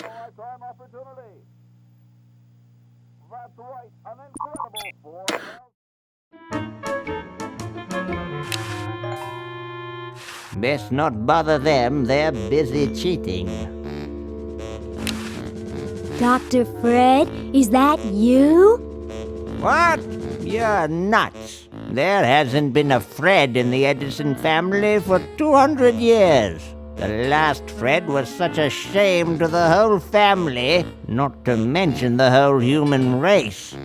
lifetime opportunity. That's right, an incredible 4,000. Best not bother them, they're busy cheating. Dr. Fred, is that you? What? You're nuts. There hasn't been a Fred in the Edison family for 200 years. The last Fred was such a shame to the whole family, not to mention the whole human race.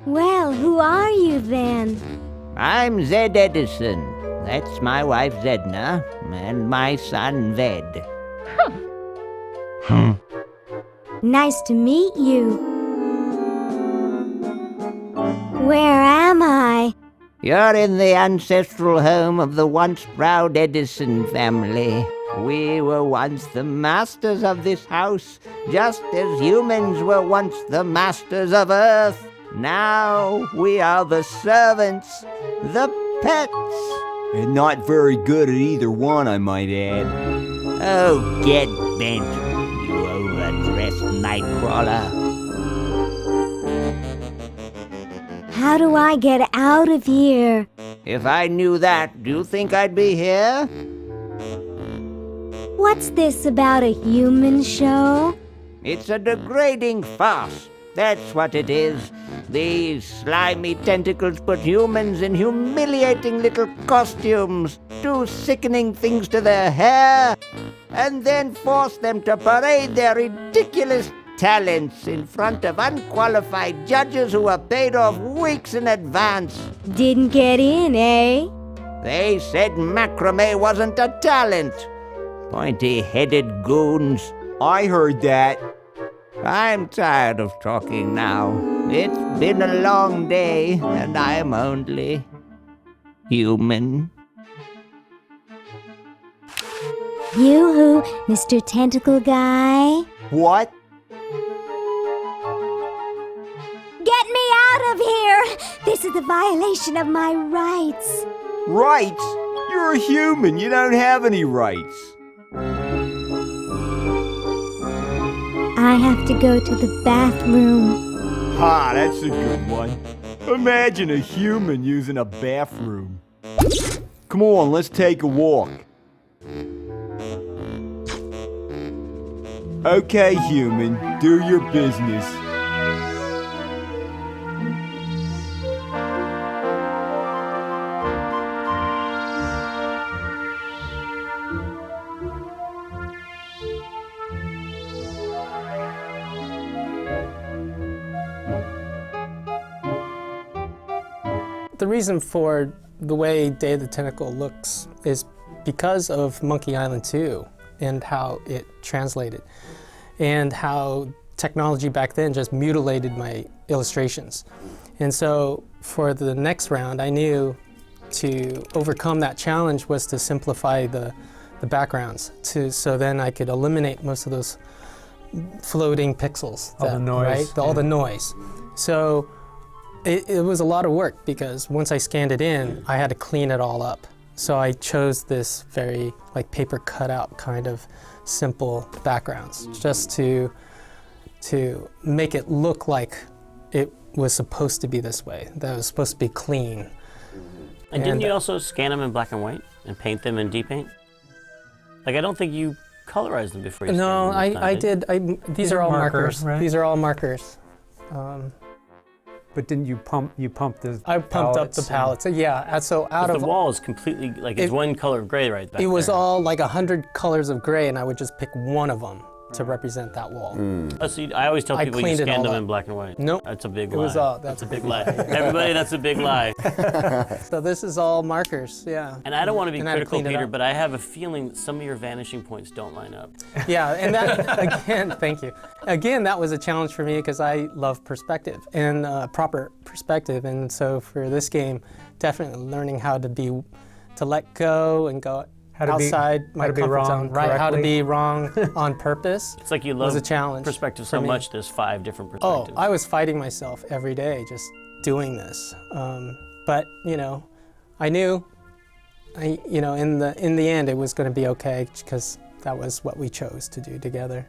Well, who are you then? I'm Zed Edison. That's my wife Zedna, and my son Ved. Nice to meet you. Where am I? You're in the ancestral home of the once proud Edison family. We were once the masters of this house, just as humans were once the masters of Earth. Now we are the servants, the pets. And not very good at either one, I might add. Oh, get bent, you overdressed nightcrawler. How do I get out of here? If I knew that, do you think I'd be here? What's this about a human show? It's a degrading farce. That's what it is. These slimy tentacles put humans in humiliating little costumes, do sickening things to their hair, and then force them to parade their ridiculous talents in front of unqualified judges who are paid off weeks in advance. Didn't get in, eh? They said macrame wasn't a talent. Pointy-headed goons. I heard that. I'm tired of talking now. It's been a long day, and I'm only human. You-hoo, Mr. Tentacle Guy. What? Get me out of here! This is a violation of my rights. Rights? You're a human. You don't have any rights. I have to go to the bathroom. Ha, that's a good one. Imagine a human using a bathroom. Come on, let's take a walk. Okay, human, do your business. The reason for the way Day of the Tentacle looks is because of Monkey Island 2 and how it translated and how technology back then just mutilated my illustrations. And so for the next round, I knew to overcome that challenge was to simplify the backgrounds so then I could eliminate most of those floating pixels. All the noise. Right? All the noise. So it was a lot of work because once I scanned it in, I had to clean it all up. So I chose this very like paper cutout kind of simple backgrounds just to make it look like it was supposed to be this way, that it was supposed to be clean. And didn't you also scan them in black and white and paint them in deep paint? Like, I don't think you colorized them before you No, scanned them. I did. These are all markers. Right? These are all markers. But didn't you pump the I pumped up the palettes. Yeah, so out of the wall is completely, like, it's one color of gray right back it was there. all like 100 colors of gray, and I would just pick one of them to represent that wall. Oh, so I always tell I people you cleaned it scanned all them up. in black and white. Nope. That's a big It lie. was all, that's a big lie. Everybody, that's a big lie. So this is all markers, yeah. And I don't want to be And I had to critical, clean it Peter, up. but I have a feeling that some of your vanishing points don't line up. Yeah, and that, again, thank you. Again, that was a challenge for me because I love perspective and proper perspective. And so for this game, definitely learning how to let go and go outside my comfort zone. Right, how to be wrong on purpose. It's like you was love a challenge perspective for so me. much, there's 5 different perspectives. Oh, I was fighting myself every day just doing this. But, you know, I knew in the end, it was going to be okay because that was what we chose to do together.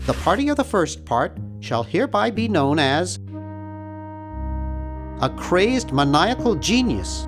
The party of the first part shall hereby be known as a crazed maniacal genius.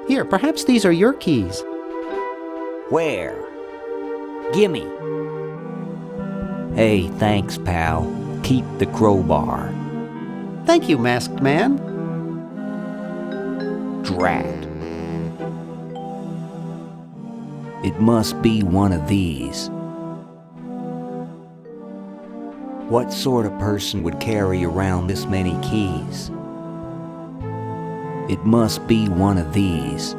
Here, perhaps these are your keys. Where? Gimme. Hey, thanks, pal. Keep the crowbar. Thank you, Masked Man. Drat. It must be one of these. What sort of person would carry around this many keys? It must be one of these.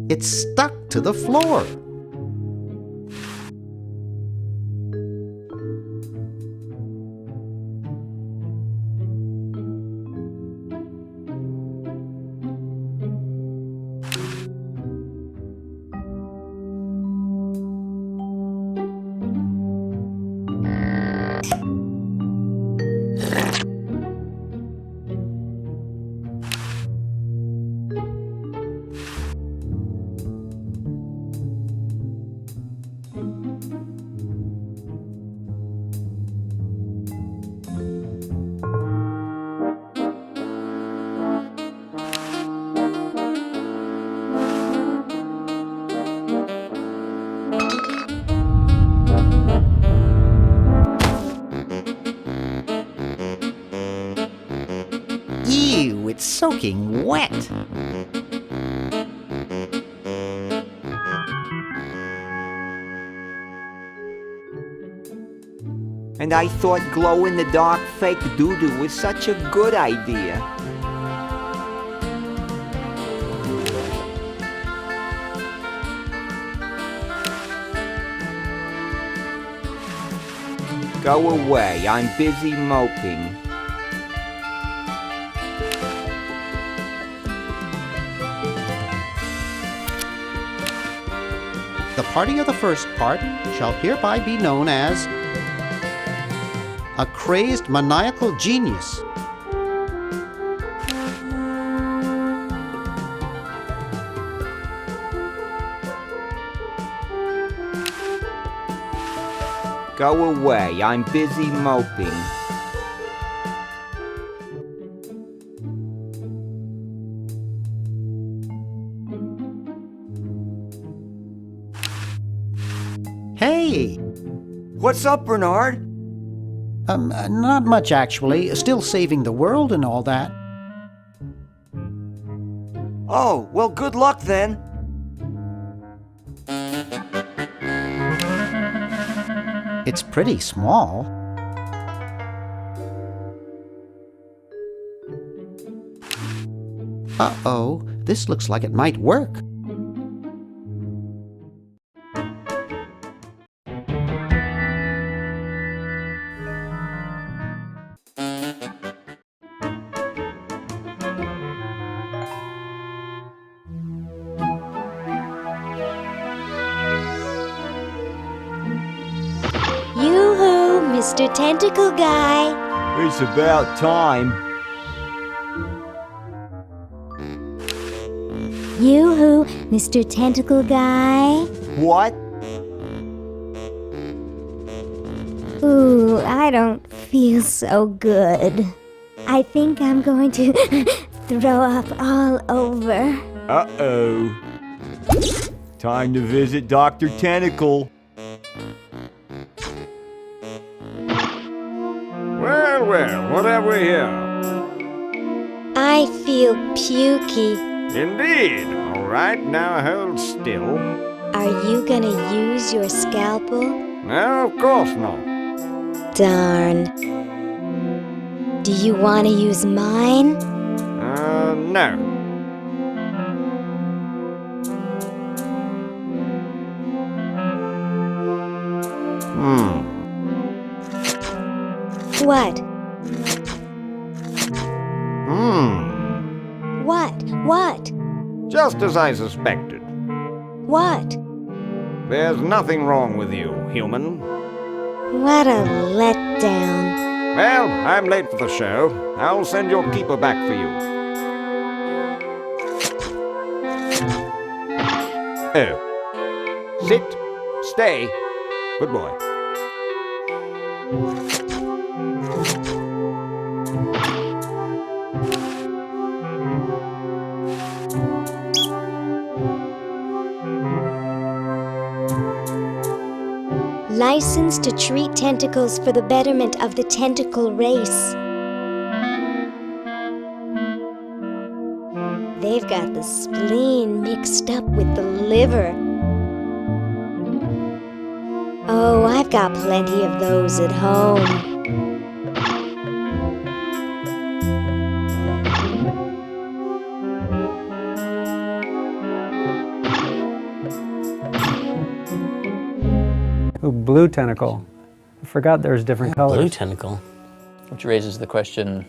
It's stuck to the floor. Ew, it's soaking wet. And I thought glow-in-the-dark fake doo-doo was such a good idea. Go away, I'm busy moping. The party of the first part shall hereby be known as a crazed maniacal genius. Go away, I'm busy moping. Hey, What's up, Bernard? Not much, actually. Still saving the world and all that. Oh, well, good luck then. It's pretty small. Uh-oh, this looks like it might work. Yoo-hoo, Mr. Tentacle Guy. It's about time. Yoo-hoo, Mr. Tentacle Guy. What? Ooh, I don't feel so good. I think I'm going to throw up all over. Uh-oh. Time to visit Dr. Tentacle. Well, well, what have we here? I feel pukey. Indeed. All right, now hold still. Are you gonna use your scalpel? No, of course not. Darn. Do you want to use mine? No. What? What? Just as I suspected. What? There's nothing wrong with you, human. What a letdown. Well, I'm late for the show. I'll send your keeper back for you. Oh. Sit. Stay. Good boy. Licensed to treat tentacles for the betterment of the tentacle race. They've got the spleen mixed up with the liver. Oh, I've got plenty of those at home. Oh, blue tentacle. I forgot there's different colors. Blue tentacle. Which raises the question,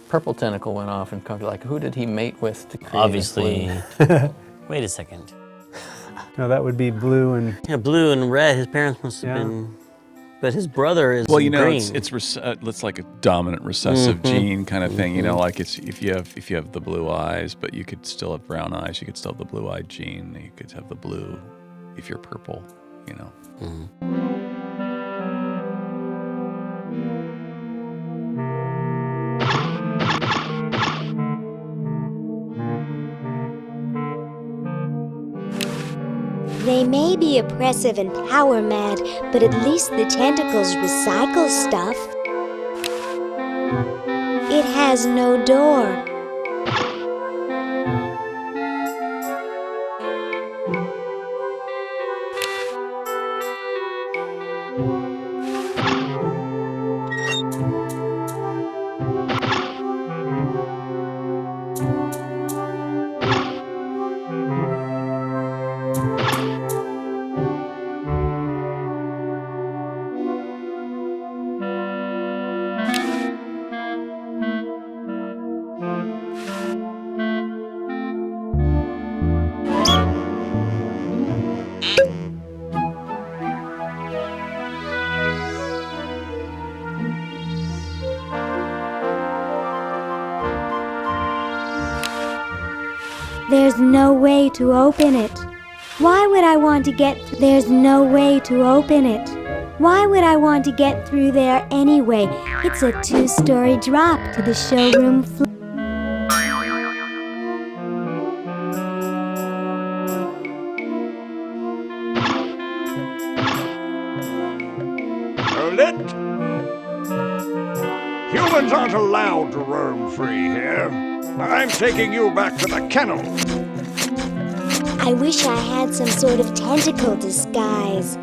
purple tentacle went off and kind of like, who did he mate with to create Obviously. blue? Wait a second. No, that would be blue and... Yeah, blue and red. His parents must have Yeah. been. But his brother is Well, you know, green. it's like a dominant recessive gene kind of thing. You know, like it's if you have the blue eyes, but you could still have brown eyes. You could still have the blue-eyed gene. You could have the blue if you're purple. You know. They may be oppressive and power mad, but at least the tentacles recycle stuff. It has no door. There's no way to open it. Why would I want to get There's no way to open it. Why would I want to get through there anyway? It's a 2-story drop to the showroom floor. Humans aren't allowed to roam free here. I'm taking you back to the kennel. I wish I had some sort of tentacle disguise.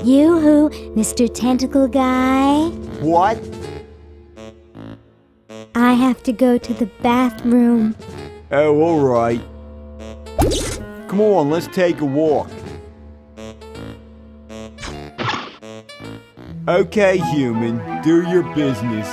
Yoo-hoo, Mr. Tentacle Guy. What? I have to go to the bathroom. Oh, all right. Come on, let's take a walk. Okay, human, do your business.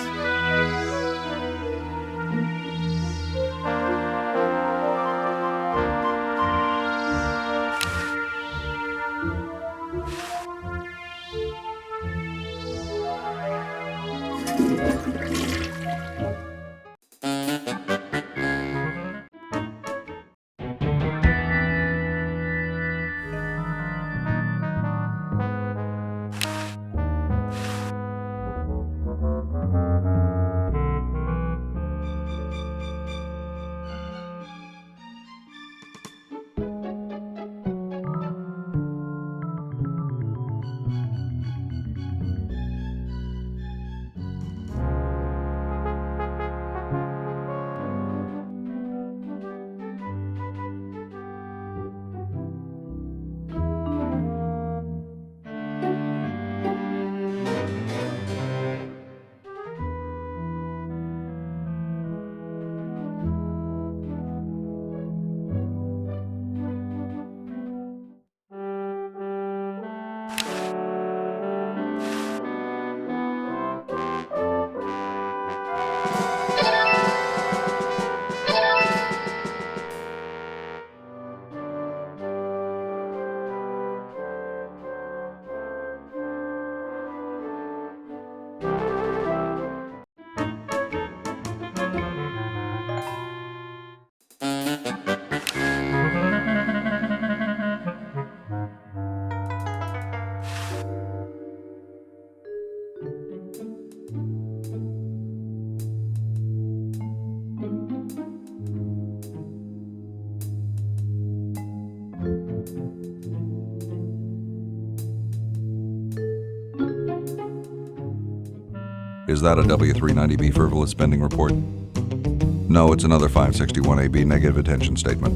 Is that a W390B frivolous spending report? No, it's another 561AB negative attention statement.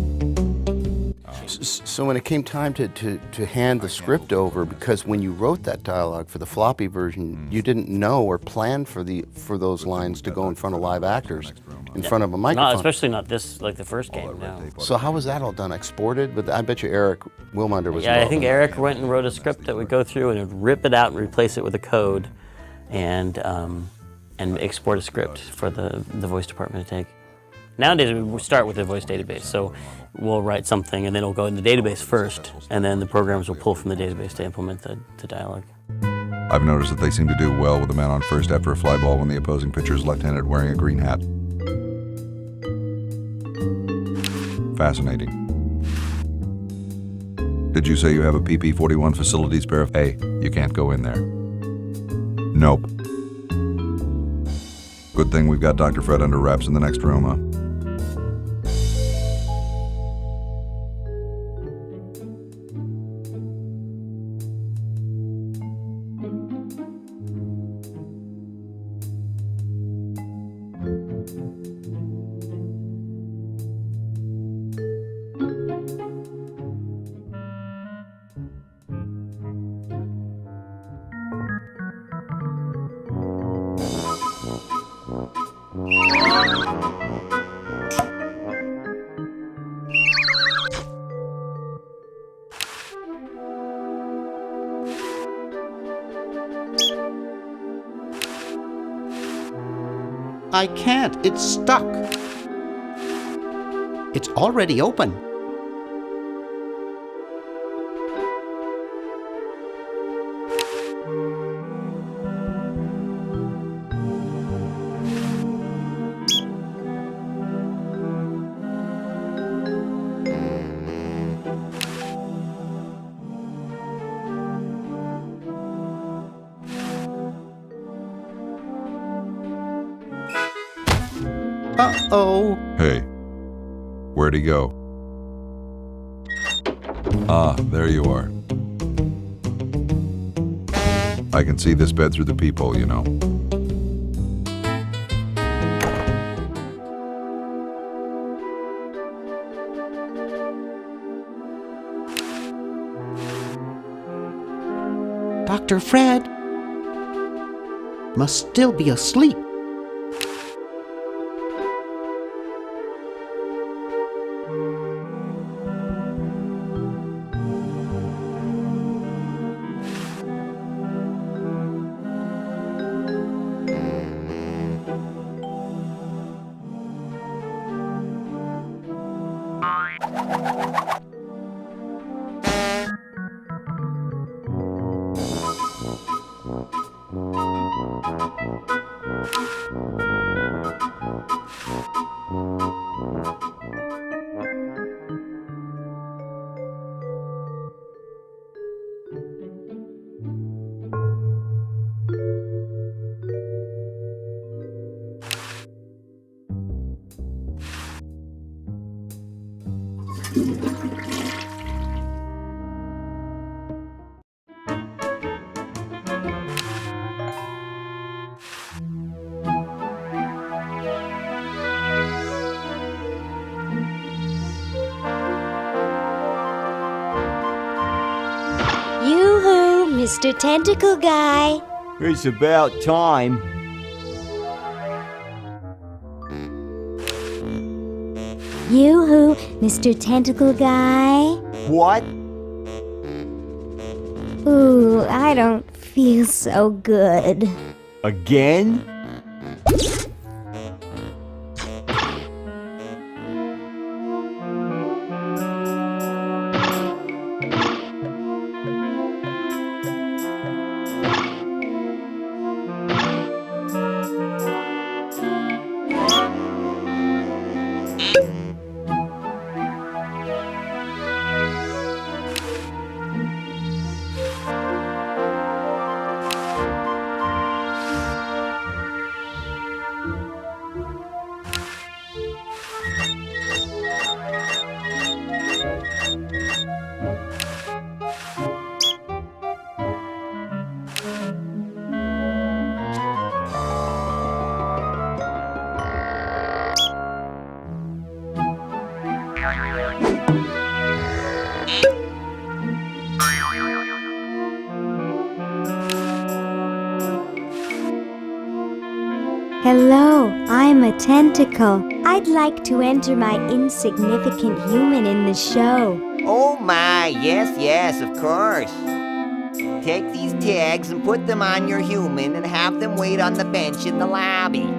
So when it came time to hand the script over, because when you wrote that dialogue for the floppy version, you didn't know or plan for those lines to go in front of live actors, in front of a microphone. No, especially not this, like the first game, no. So how was that all done? Exported? But I bet you Eric Wilmunder was Yeah, I involved think in that. Eric went and wrote a script that would go through and would rip it out and replace it with a code and export a script for the voice department to take. Nowadays, we start with the voice database, so we'll write something and then it'll go in the database first, and then the programs will pull from the database to implement the dialogue. I've noticed that they seem to do well with the man on first after a fly ball when the opposing pitcher is left-handed wearing a green hat. Fascinating. Did you say you have a PP-41 facility spare? Hey, you can't go in there. Nope. Good thing we've got Dr. Fred under wraps in the next room, huh? I can't. It's stuck. It's already open. Uh-oh. Hey, where'd he go? Ah, there you are. I can see this bed through the peephole, you know. Dr. Fred must still be asleep. Yoo-hoo, Mr. Tentacle Guy. It's about time. Yoo-hoo, Mr. Tentacle Guy. What? Ooh, I don't feel so good. Again? Hello, I'm a tentacle. I'd like to enter my insignificant human in the show. Oh my, yes, of course. Take these tags and put them on your human and have them wait on the bench in the lobby.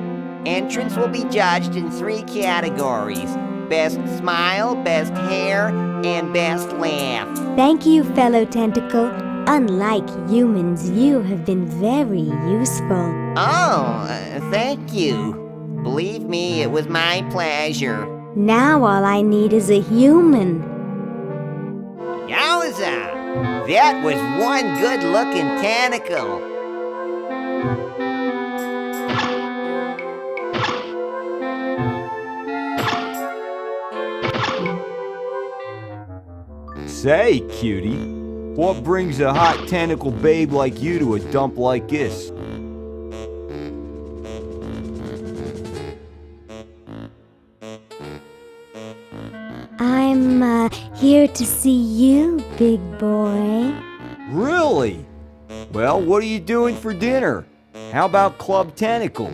Entrance will be judged in 3 categories: best smile, best hair, and best laugh. Thank you, fellow tentacle. Unlike humans, you have been very useful. Oh, thank you. Believe me, it was my pleasure. Now all I need is a human. Yowza! That was one good-looking tentacle. Say, cutie, what brings a hot tentacle babe like you to a dump like this? I'm here to see you, big boy. Really? Well, what are you doing for dinner? How about Club Tentacle?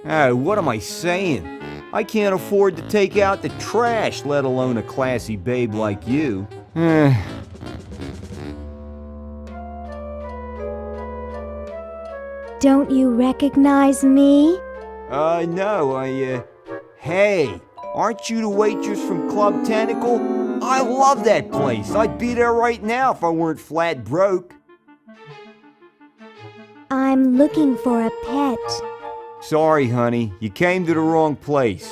What am I saying? I can't afford to take out the trash, let alone a classy babe like you. Don't you recognize me? No, Hey, aren't you the waitress from Club Tentacle? I love that place. I'd be there right now if I weren't flat broke. I'm looking for a pet. Sorry, honey, you came to the wrong place.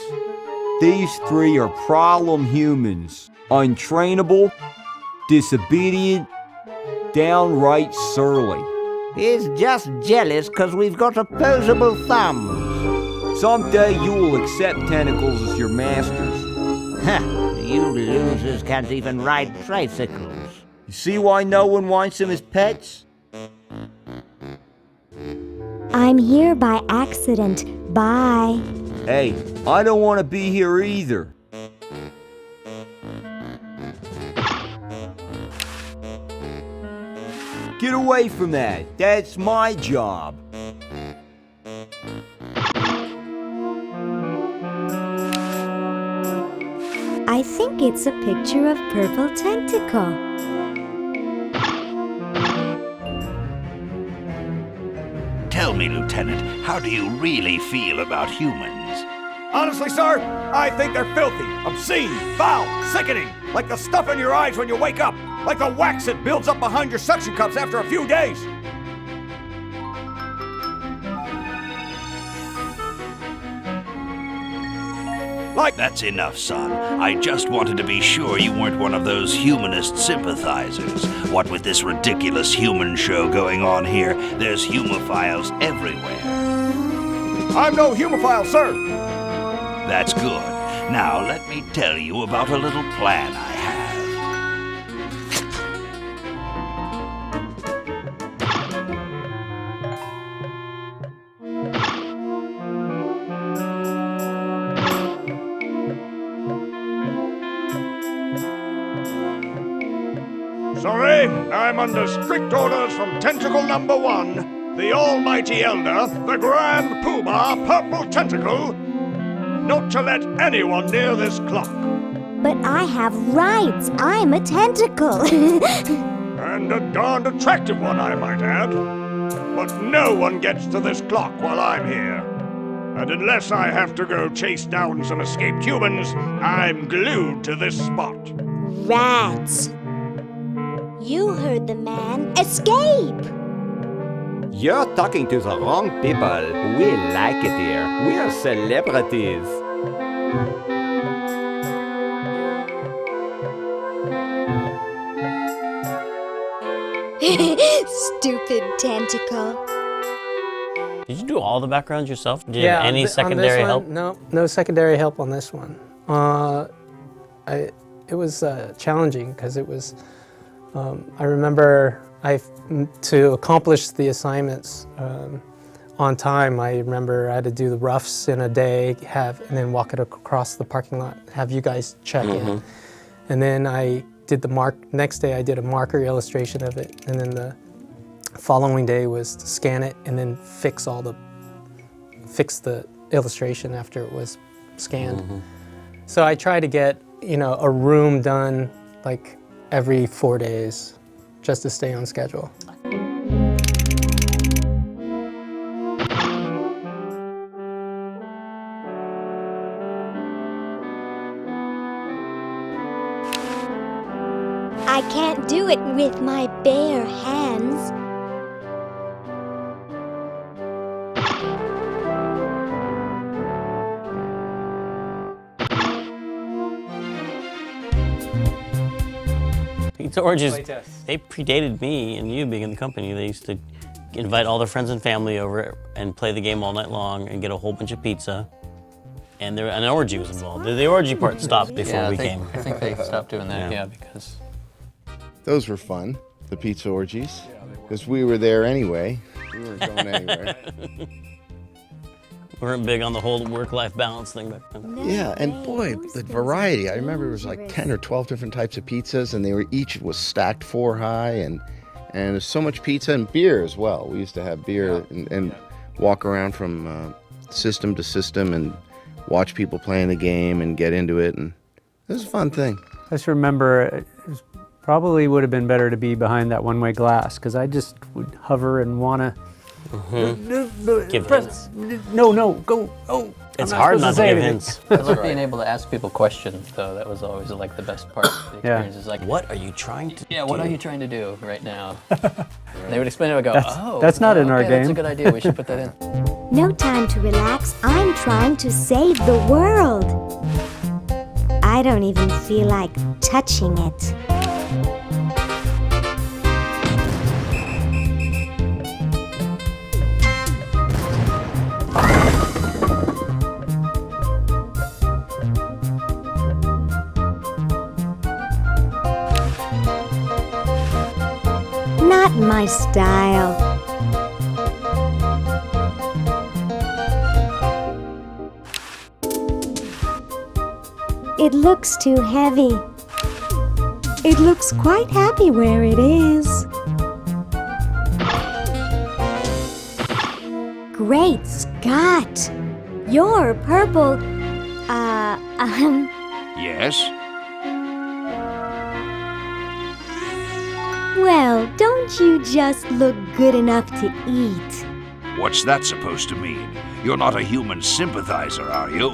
These 3 are problem humans. Untrainable, disobedient, downright surly. He's just jealous 'cause we've got opposable thumbs. Someday you will accept tentacles as your masters. Ha! You losers can't even ride tricycles. You see why no one wants them as pets? I'm here by accident. Bye. Hey, I don't want to be here either. Get away from that. That's my job. I think it's a picture of Purple Tentacle. Tell me, Lieutenant, how do you really feel about humans? Honestly, sir, I think they're filthy, obscene, foul, sickening, like the stuff in your eyes when you wake up, like the wax that builds up behind your suction cups after a few days. That's enough, son. I just wanted to be sure you weren't one of those humanist sympathizers. What with this ridiculous human show going on here, there's humophiles everywhere. I'm no humophile, sir. That's good. Now let me tell you about a little plan I have. Sorry, I'm under strict orders from Tentacle number 1, the almighty elder, the grand poobah, Purple Tentacle, not to let anyone near this clock. But I have rights. I'm a tentacle. And a darned attractive one, I might add. But no one gets to this clock while I'm here. And unless I have to go chase down some escaped humans, I'm glued to this spot. Rats. You heard the man. Escape! You're talking to the wrong people. We like it here. We're celebrities. Stupid tentacle. Did you do all the backgrounds yourself? Did you Yeah, have any on this secondary one, help? No secondary help on this one. It was challenging because it was. I remember to accomplish the assignments on time. I remember I had to do the roughs in a day, and then walk it across the parking lot. Have you guys check in, and then I did the next day I did a marker illustration of it, and then the following day was to scan it and then fix the illustration after it was scanned. So I try to get a room done like every 4 days just to stay on schedule. I can't do it with my bare hands. Pizza Orgies, they predated me and you being in the company. They used to invite all their friends and family over and play the game all night long and get a whole bunch of pizza. And an orgy was involved. The orgy part stopped before we came. I think they stopped doing that, because... Those were fun, the pizza orgies, because we were there anyway. We weren't going anywhere. We weren't big on the whole work-life balance thing back then. Yeah, and boy, the variety. I remember it was like 10 or 12 different types of pizzas, and each was stacked 4 high, and there's so much pizza and beer as well. We used to have beer and walk around from system to system and watch people playing the game and get into it, and it was a fun thing. I just remember it probably would have been better to be behind that one-way glass, because I just would hover and want to... Give hints. No, go. Oh, it's hard not to give hints. I love being able to ask people questions, though. That was always like the best part of the experience. Is like, what are you trying to do? Yeah, what are you trying to do right now? They would explain it and go, that's not in our game. That's a good idea. We should put that in. No time to relax. I'm trying to save the world. I don't even feel like touching it. my style. It looks too heavy. It looks quite happy where it is. Great Scott! You're purple. Yes? Well, don't you just look good enough to eat? What's that supposed to mean? You're not a human sympathizer, are you?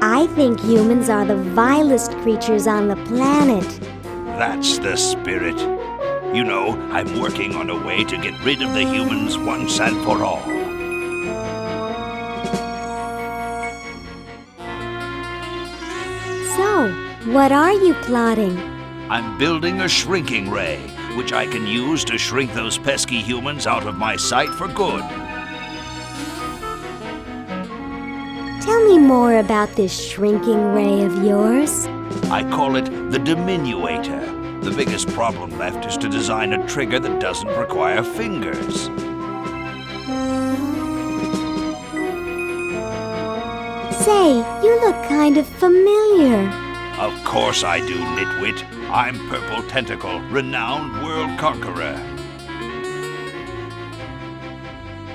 I think humans are the vilest creatures on the planet. That's the spirit. You know, I'm working on a way to get rid of the humans once and for all. So, what are you plotting? I'm building a shrinking ray, which I can use to shrink those pesky humans out of my sight for good. Tell me more about this shrinking ray of yours. I call it the diminuator. The biggest problem left is to design a trigger that doesn't require fingers. Say, you look kind of familiar. Of course I do, nitwit. I'm Purple Tentacle, renowned world conqueror.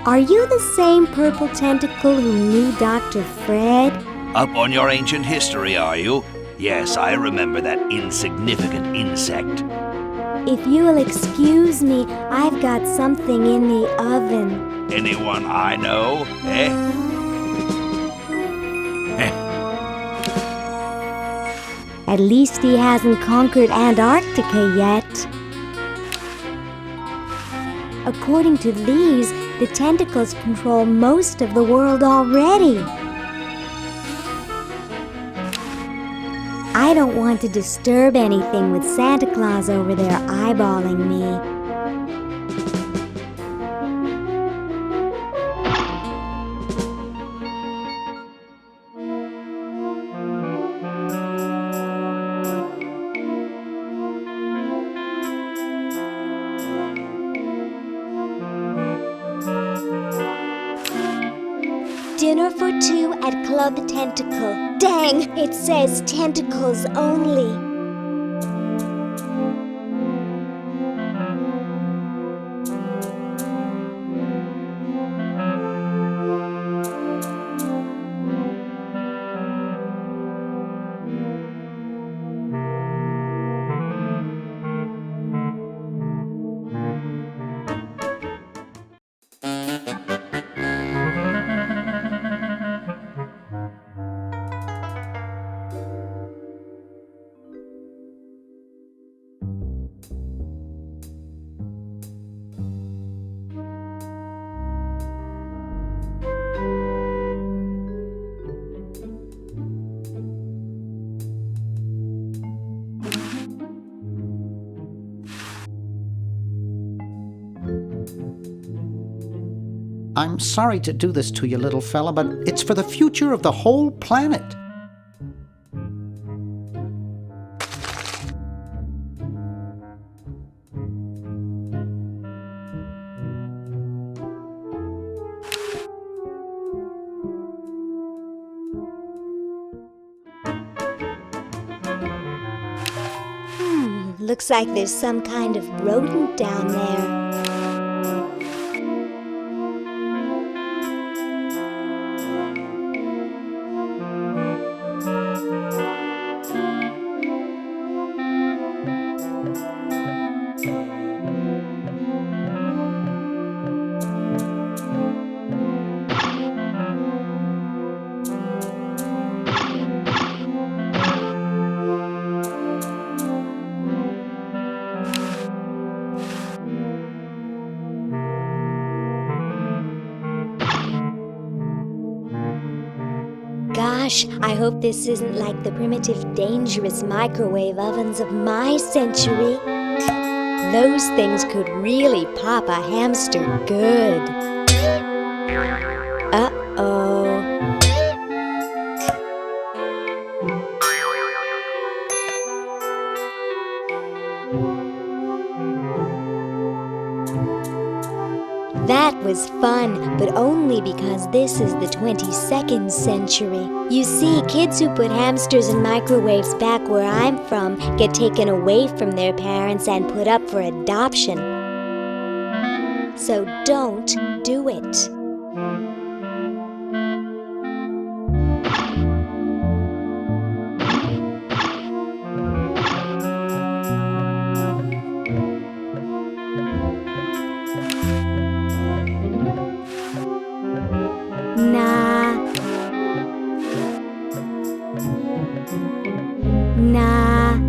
Are you the same Purple Tentacle who knew Dr. Fred? Up on your ancient history, are you? Yes, I remember that insignificant insect. If you'll excuse me, I've got something in the oven. Anyone I know, eh? At least he hasn't conquered Antarctica yet. According to these, the tentacles control most of the world already. I don't want to disturb anything with Santa Claus over there eyeballing me. Dinner for two at Club Tentacle. Dang, it says tentacles only. I'm sorry to do this to you, little fella, but it's for the future of the whole planet. Looks like there's some kind of rodent down there. Gosh, I hope this isn't like the primitive, dangerous microwave ovens of my century. Those things could really pop a hamster good. Uh-oh. That was fun, but only because this is the 22nd century. You see, kids who put hamsters in microwaves back where I'm from get taken away from their parents and put up for adoption. So don't do it. Nah. Nah.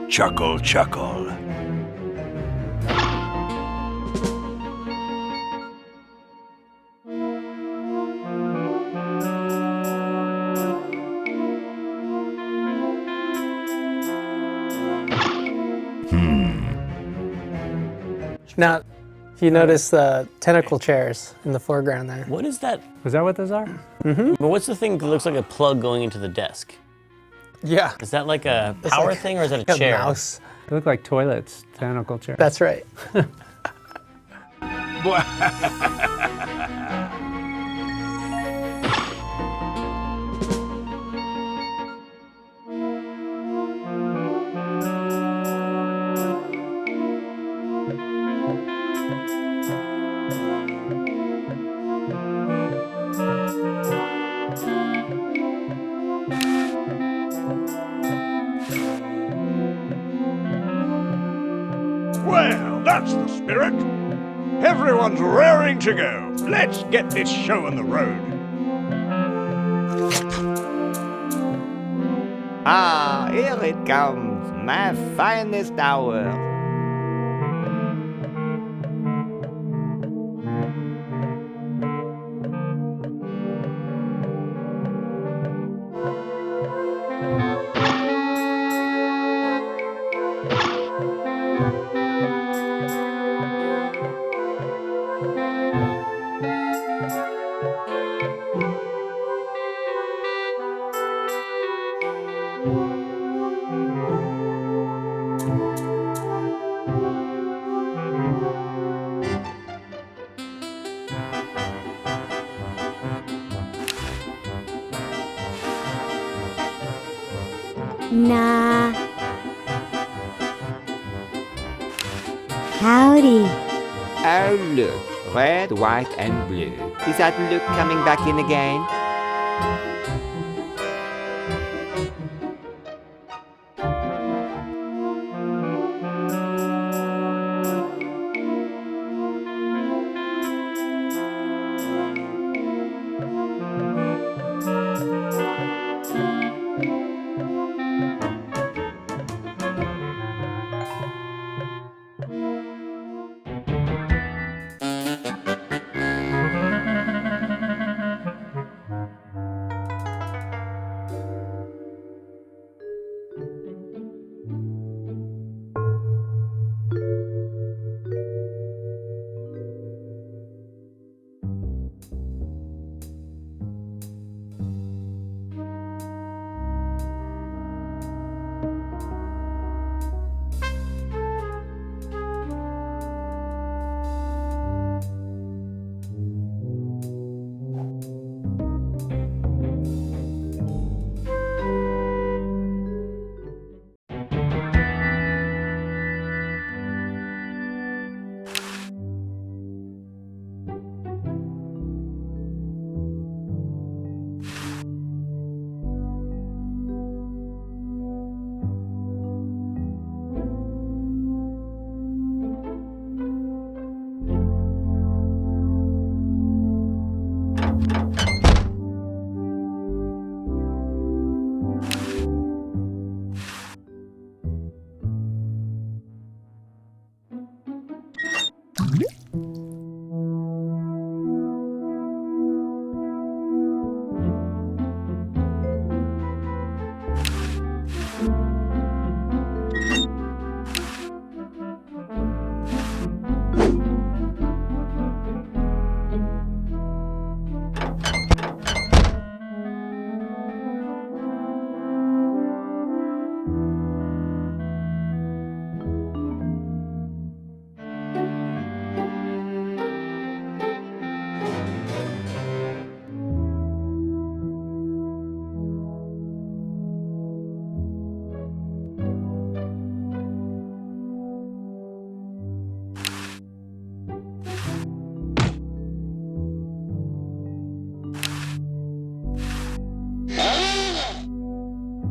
Chuckle, chuckle. Now, if you notice the tentacle chairs in the foreground there. What is that? Is that what those are? But what's the thing that looks like a plug going into the desk? Yeah. Is that like a It's power like thing or is that a a chair? mouse. They look like toilets, tentacle chairs. That's right. Well, that's the spirit. Everyone's raring to go. Let's get this show on the road. Ah, here it comes, my finest hour. Nah. Howdy. Oh, look. Red, white, and blue. Is that look coming back in again?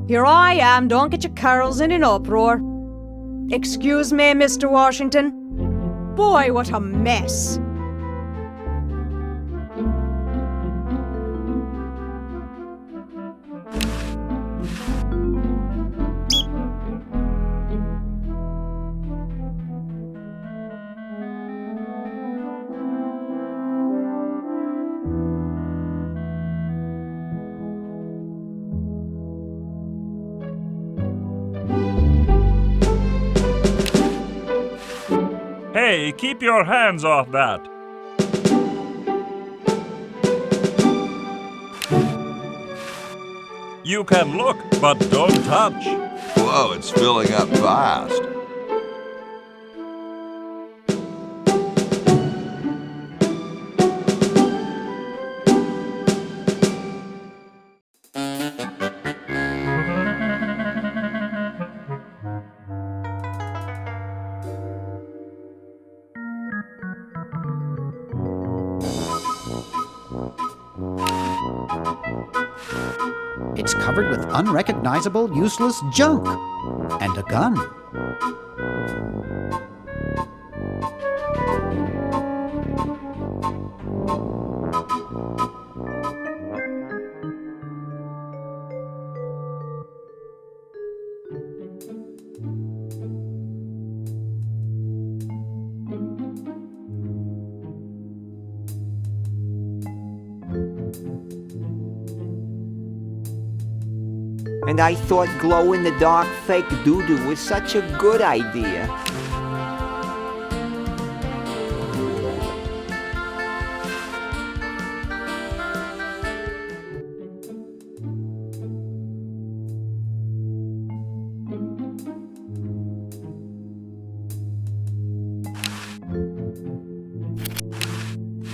Here I am, don't get your curls in an uproar. Excuse me, Mr. Washington. Boy, what a mess. Hey, keep your hands off that! You can look, but don't touch. Whoa, it's filling up fast. It's covered with unrecognizable, useless junk. And a gun. And I thought glow-in-the-dark fake doo-doo was such a good idea.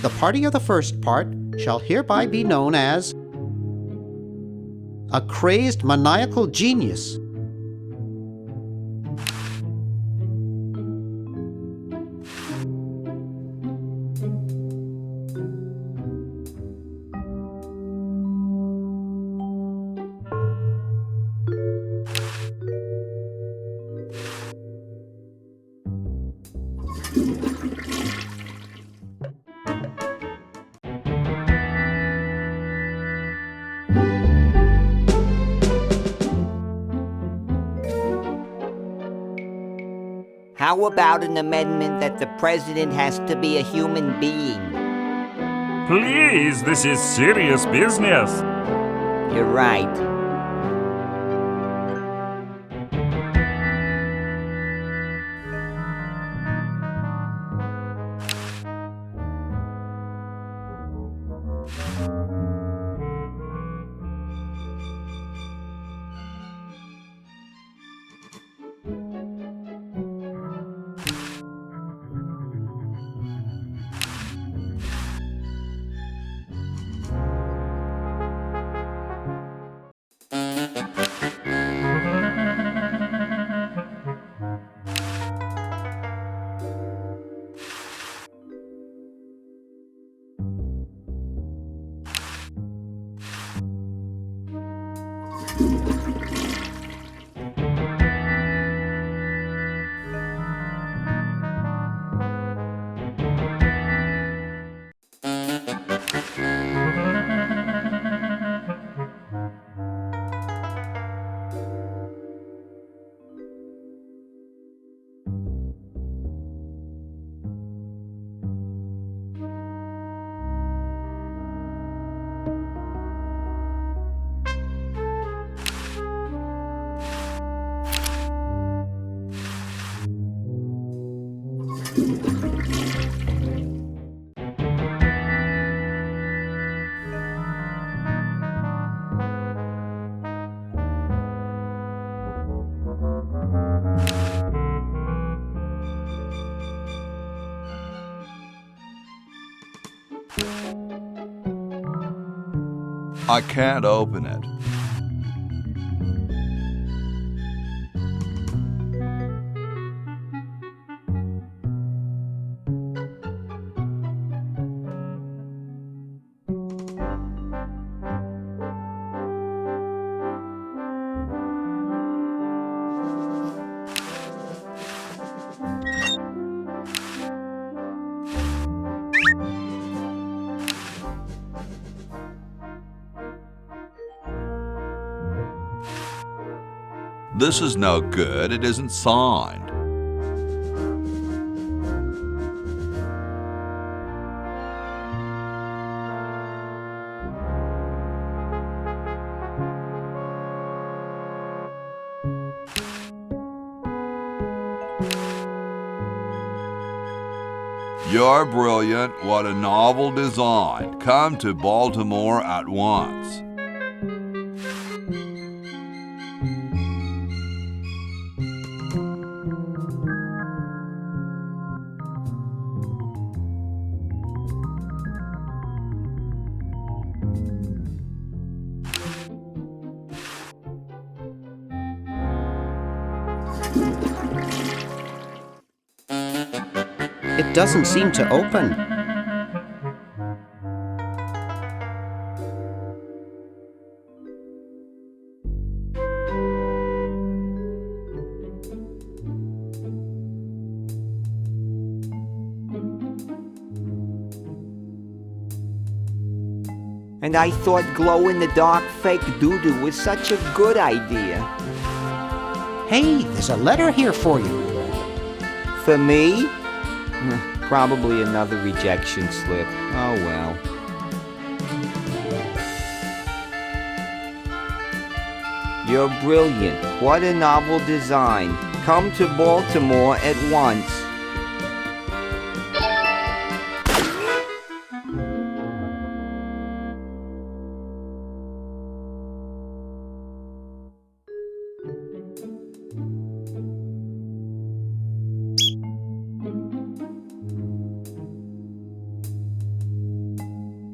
The party of the first part shall hereby be known as a crazed maniacal genius. How about an amendment that the president has to be a human being? Please, this is serious business. You're right. I can't open it. This is no good. It isn't signed. You're brilliant. What a novel design. Come to Baltimore at once. It doesn't seem to open. And I thought glow-in-the-dark fake doo-doo was such a good idea. Hey, there's a letter here for you. For me? Probably another rejection slip. Oh well. You're brilliant. What a novel design. Come to Baltimore at once.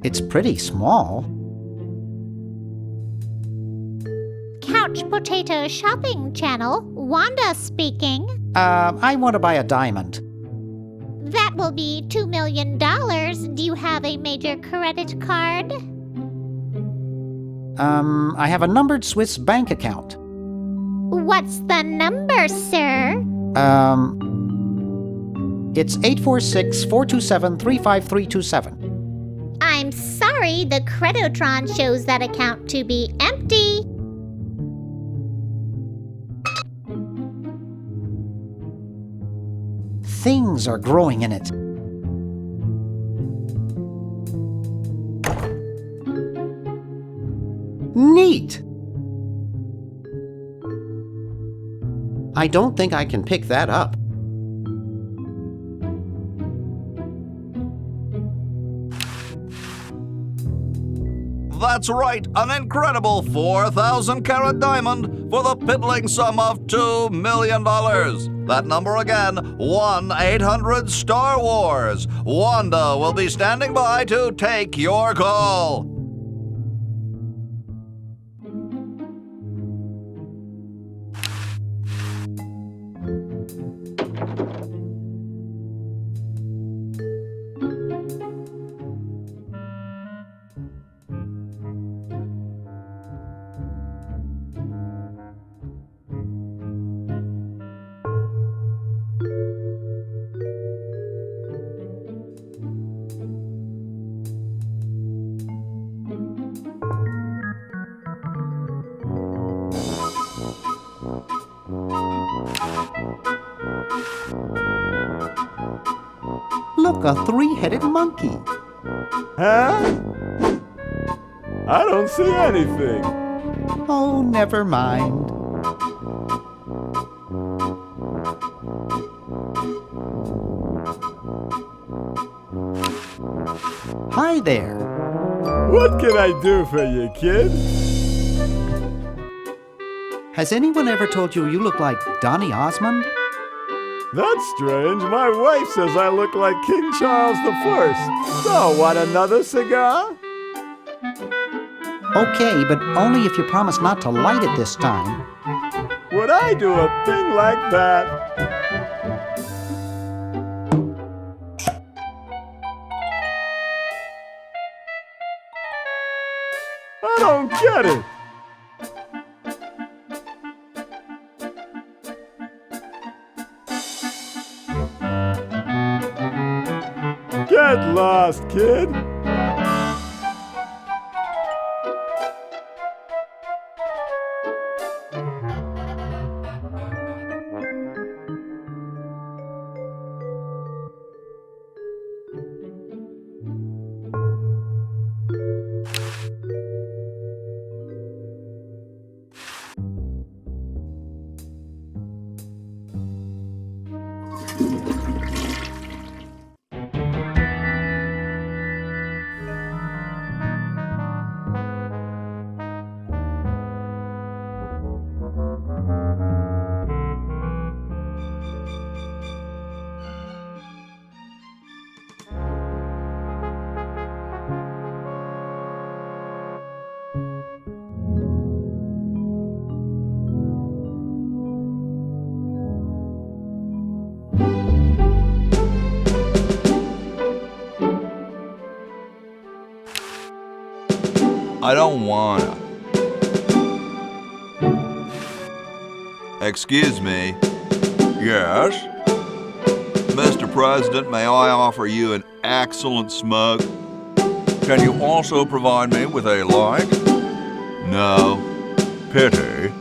It's pretty small. Couch Potato Shopping Channel, Wanda speaking. I want to buy a diamond. That will be $2 million. Do you have a major credit card? I have a numbered Swiss bank account. What's the number, sir? It's 846-427-35327. I'm sorry, the Credotron shows that account to be empty. Things are growing in it. Neat! I don't think I can pick that up. That's right, an incredible 4,000 carat diamond for the piddling sum of $2 million. That number again, 1-800-STAR Wars. Wanda will be standing by to take your call. Look, a three-headed monkey. Huh? I don't see anything. Oh, never mind. Hi there. What can I do for you, kid? Has anyone ever told you you look like Donny Osmond? That's strange. My wife says I look like King Charles I. So, want another cigar? Okay, but only if you promise not to light it this time. Would I do a thing like that? I don't get it. Get lost, kid. I don't wanna. Excuse me. Yes? Mr. President, may I offer you an excellent smoke? Can you also provide me with a light? No. Pity.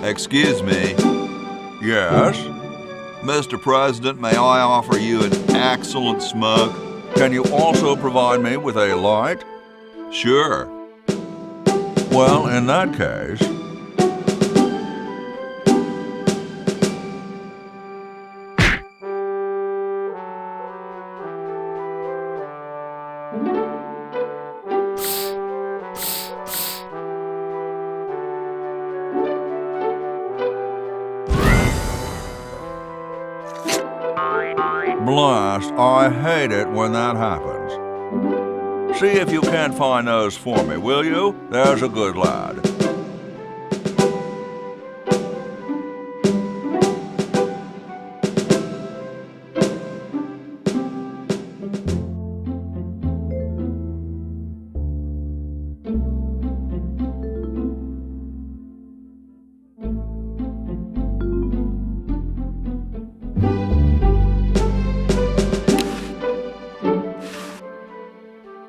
Excuse me. Yes? Mr. President, may I offer you an excellent smoke? Can you also provide me with a light? Sure. Well, in that case... Blast, I hate it when that happens. See if you can't find those for me, will you? There's a good lad.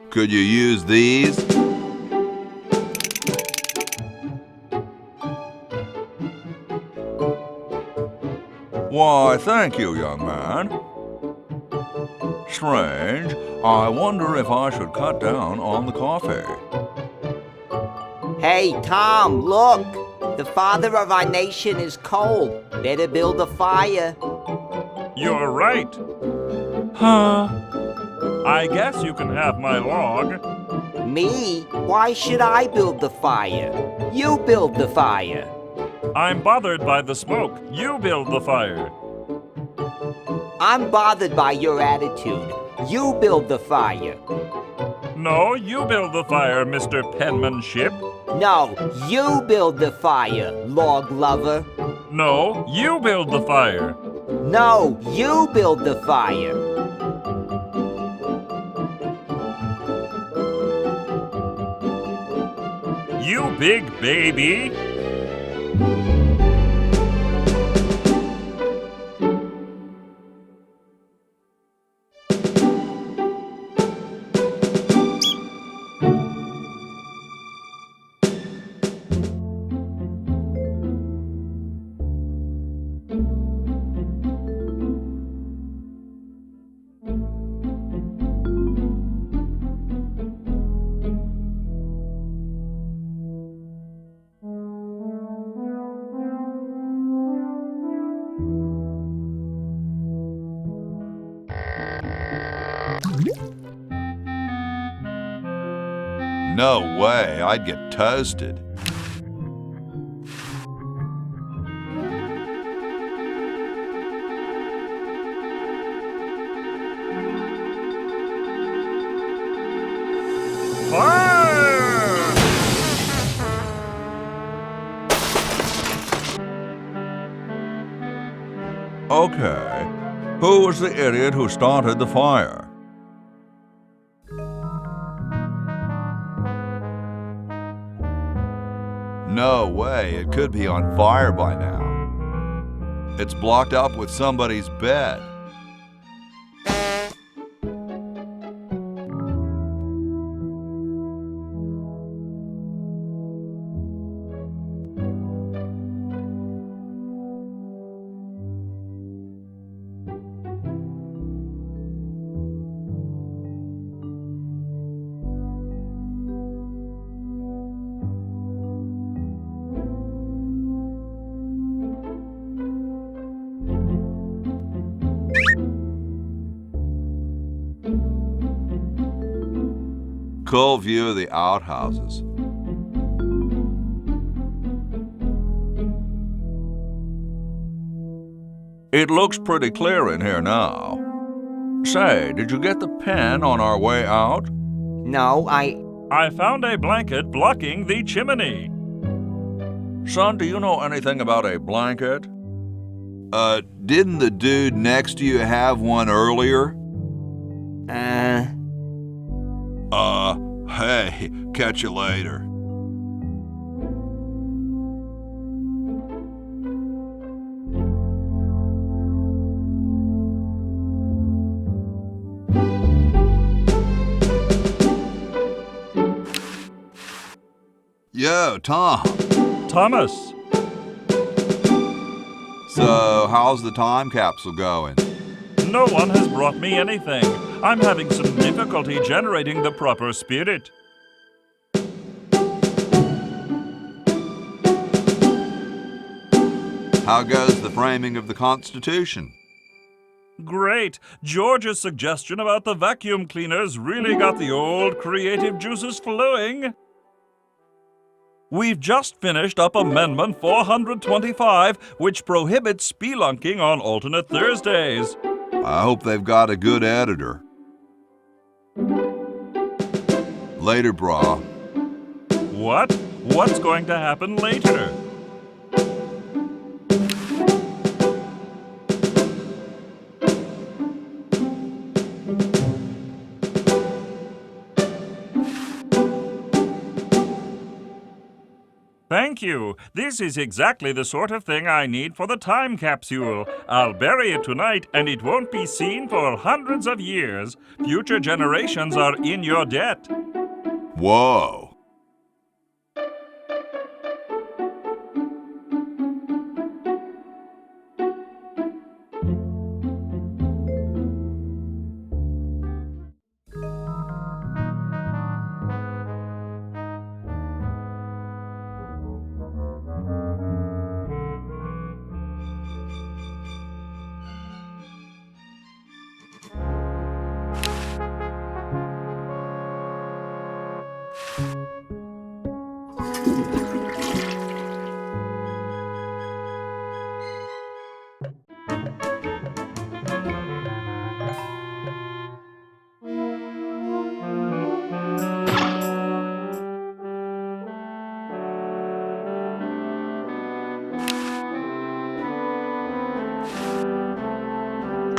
Could you use these? Why, thank you, young man. Strange. I wonder if I should cut down on the coffee. Hey, Tom, look! The father of our nation is cold. Better build a fire. You're right. Huh? I guess you can have my log. Me? Why should I build the fire? You build the fire. I'm bothered by the smoke. You build the fire. I'm bothered by your attitude. You build the fire. No, you build the fire, Mr. Penmanship. No, you build the fire, log lover. No, you build the fire. No, you build the fire. You big baby. No way, I'd get toasted. Okay, who was the idiot who started the fire? No way, it could be on fire by now. It's blocked up with somebody's bed. Cool view of the outhouses. It looks pretty clear in here now. Say, did you get the pen on our way out? No, I found a blanket blocking the chimney. Son, do you know anything about a blanket? Didn't the dude next to you have one earlier? Hey, catch you later. Yo, Tom. Thomas. So, how's the time capsule going? No one has brought me anything. I'm having some difficulty generating the proper spirit. How goes the framing of the Constitution? Great. George's suggestion about the vacuum cleaners really got the old creative juices flowing. We've just finished up Amendment 425, which prohibits spelunking on alternate Thursdays. I hope they've got a good editor. Later, brah. What? What's going to happen later? Thank you. This is exactly the sort of thing I need for the time capsule. I'll bury it tonight, and it won't be seen for hundreds of years. Future generations are in your debt. Whoa.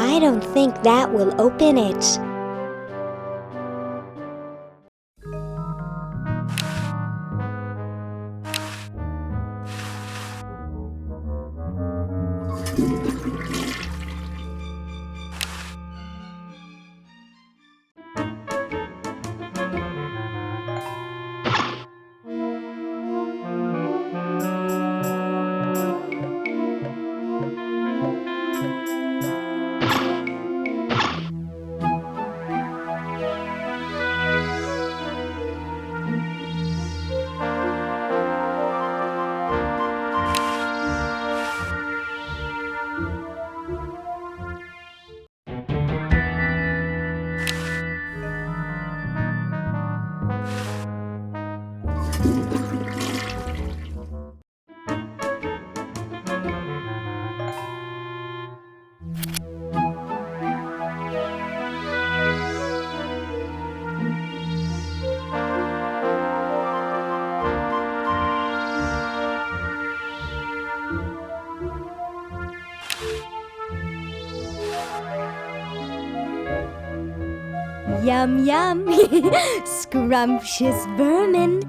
I don't think that will open it. Yum, yum. Scrumptious vermin.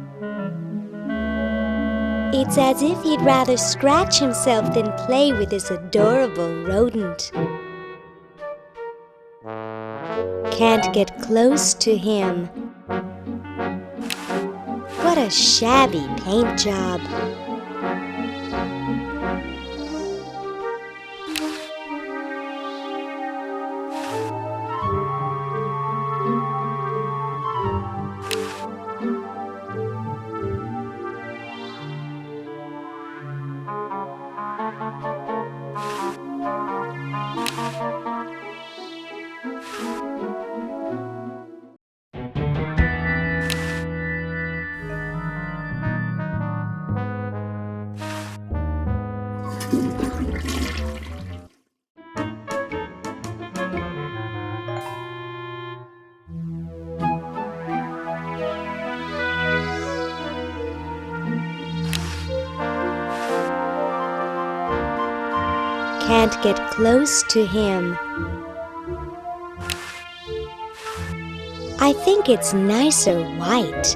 It's as if he'd rather scratch himself than play with this adorable rodent. Can't get close to him. What a shabby paint job. Can't get close to him. I think it's nicer white.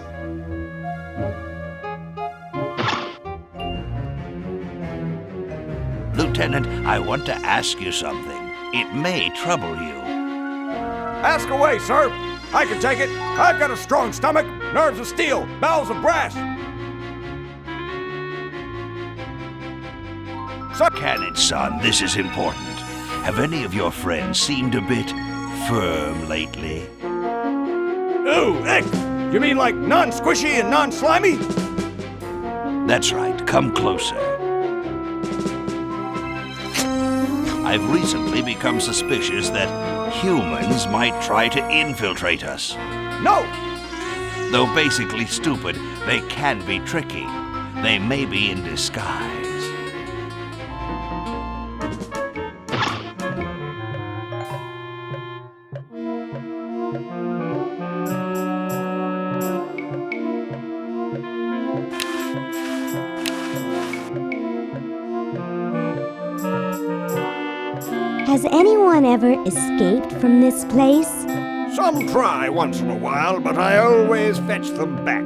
Lieutenant, I want to ask you something. It may trouble you. Ask away, sir. I can take it. I've got a strong stomach, nerves of steel, bowels of brass. Can it, son? This is important. Have any of your friends seemed a bit firm lately? Ooh, heck! You mean like non-squishy and non-slimy? That's right. Come closer. I've recently become suspicious that humans might try to infiltrate us. No! Though basically stupid, they can be tricky. They may be in disguise. Has anyone ever escaped from this place? Some try once in a while, but I always fetch them back.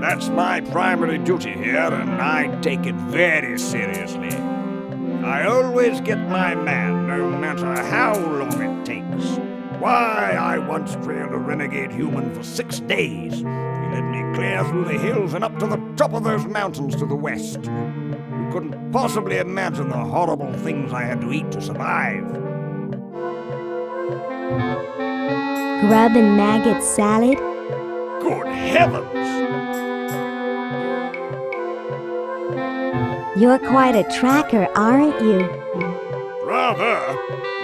That's my primary duty here, and I take it very seriously. I always get my man, no matter how long it takes. Why, I once trailed a renegade human for 6 days. He led me clear through the hills and up to the top of those mountains to the west. You couldn't possibly imagine the horrible things I had to eat to survive. Grub and maggot salad? Good heavens! You're quite a tracker, aren't you? Rather.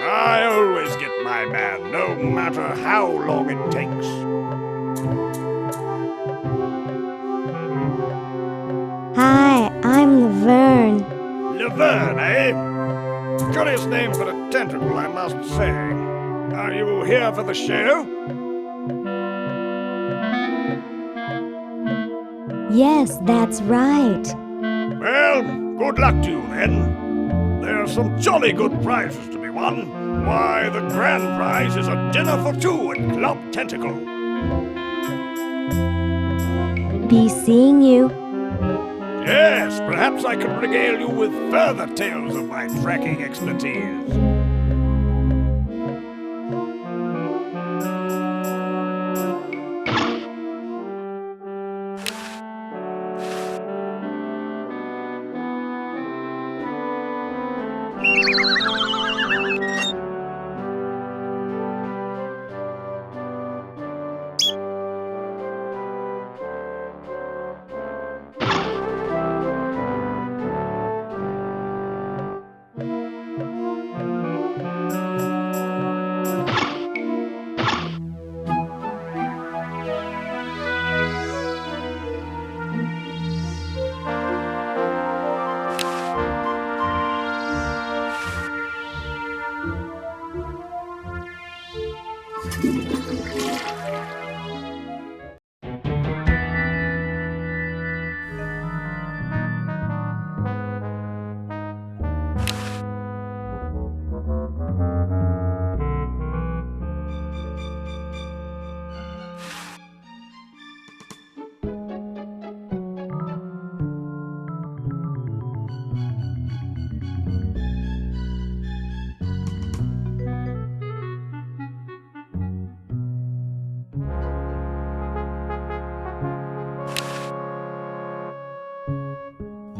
I always get my man, no matter how long it takes. Hi, I'm Laverne. Laverne, eh? Curious name for a tentacle, I must say. Are you here for the show? Yes, that's right. Well, good luck to you then. There are some jolly good prizes to be won. Why, the grand prize is a dinner for two at Club Tentacle. Be seeing you. Yes, perhaps I can regale you with further tales of my tracking expertise.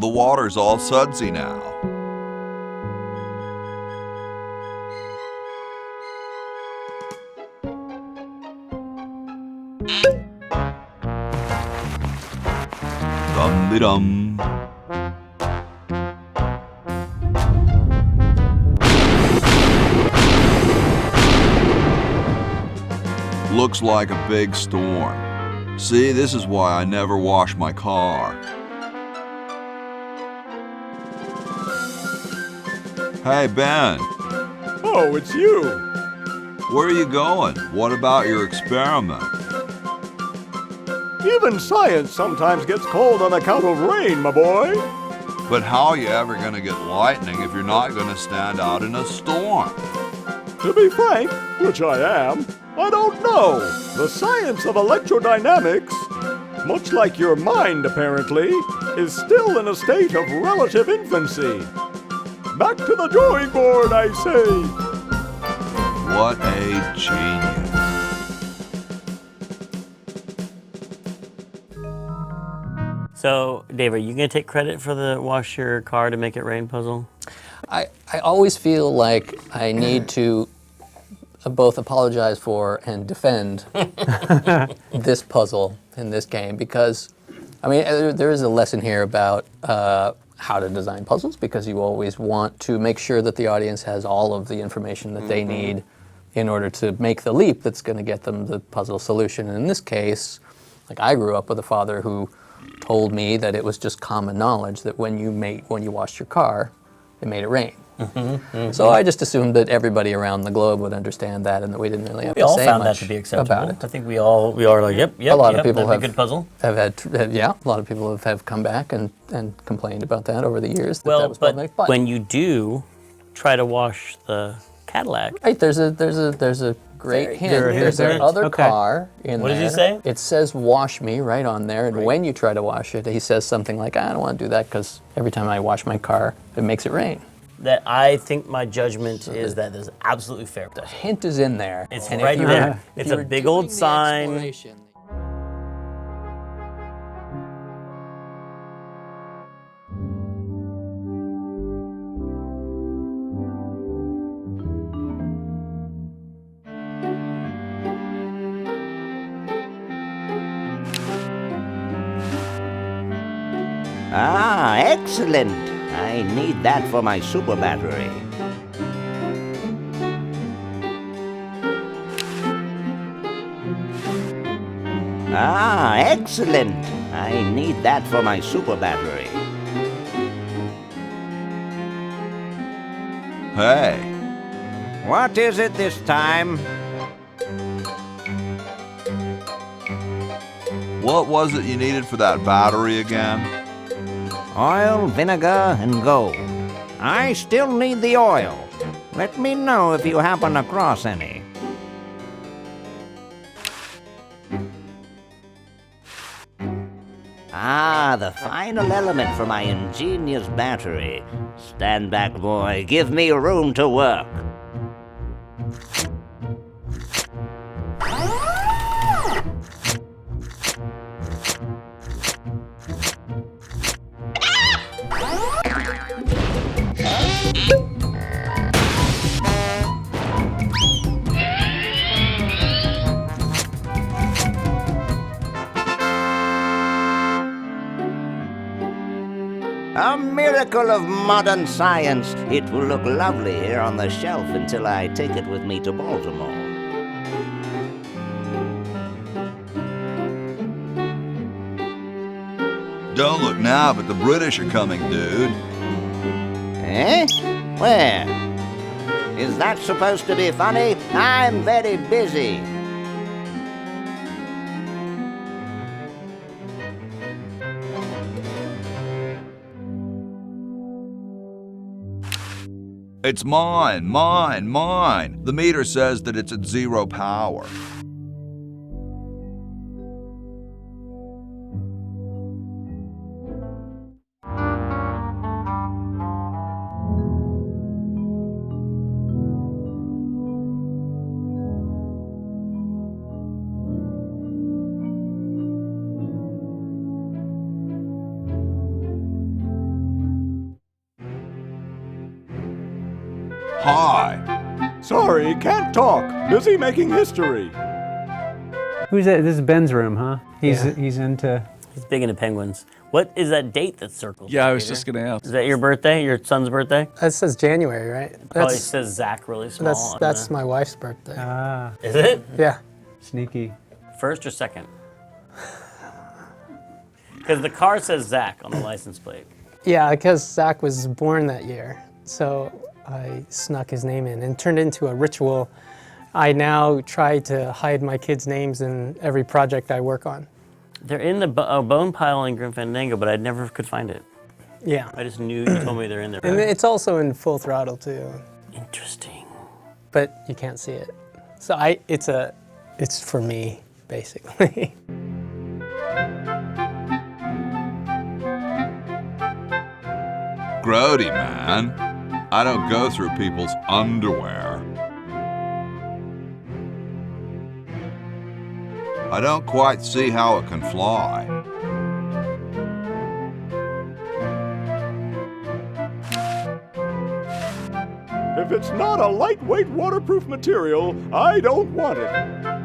The water's all sudsy now. Dum-de-dum. Looks like a big storm. See, this is why I never wash my car. Hey, Ben. Oh, it's you. Where are you going? What about your experiment? Even science sometimes gets cold on account of rain, my boy. But how are you ever going to get lightning if you're not going to stand out in a storm? To be frank, which I am, I don't know. The science of electrodynamics, much like your mind apparently, is still in a state of relative infancy. Back to the drawing board, I say. What a genius. So, Dave, are you going to take credit for the wash your car to make it rain puzzle? I always feel like I need to both apologize for and defend this puzzle in this game because, I mean, there is a lesson here about how to design puzzles because you always want to make sure that the audience has all of the information that they need in order to make the leap that's going to get them the puzzle solution. And in this case, like I grew up with a father who told me that it was just common knowledge that when you washed your car, it made it rain. So I just assumed that everybody around the globe would understand that and that we didn't really have to say much We all found that to be acceptable. about it. I think we are like, yep, a lot of people that'd be a good puzzle. have had, a lot of people have come back and complained about that over the years. That Well, that was but problematic. when you do try to wash the Cadillac, Right, there's a great hint. There's there? another Okay. car in What there. does he say? It says "wash me" right on there, and when you try to wash it, he says something like, "I don't want to do that because every time I wash my car, it makes it rain." that I think my judgment is that is absolutely fair. The hint is in there. It's and right if you there. were- if It's you a were big doing old the sign. exploration- Ah, excellent. I need that for my super battery. Ah, excellent. I need that for my super battery. Hey, What is it this time? what was it you needed for that battery again? Oil, vinegar, and gold. I still need the oil. Let me know if you happen across any. Ah, the final element for my ingenious battery. Stand back, boy. Give me room to work. A miracle of modern science. It will look lovely here on the shelf until I take it with me to Baltimore. Don't look now, but the British are coming, dude. Eh? Where? Is that supposed to be funny? I'm very busy. It's mine, mine, mine. The meter says that it's at 0 power. Sorry, can't talk. Busy making history. Who's that? This is Ben's room, huh? He's into. He's big into penguins. What is that date that's circled? Yeah, I was Peter? just gonna ask. Is that your birthday? Your son's birthday? It says January, right? Probably says Zach really small. That's my wife's birthday. Ah. Is it? Yeah. Sneaky. First or second? Because the car says Zach on the license plate. Yeah, because Zach was born that year. So I snuck his name in and turned it into a ritual. I now try to hide my kids' names in every project I work on. They're in the bone pile in Grim Fandango, but I never could find it. Yeah. I just knew you told me they're in there. And it's also in Full Throttle too. Interesting. But you can't see it. So it's for me, basically. Grody, man. I don't go through people's underwear. I don't quite see how it can fly. If it's not a lightweight waterproof material, I don't want it.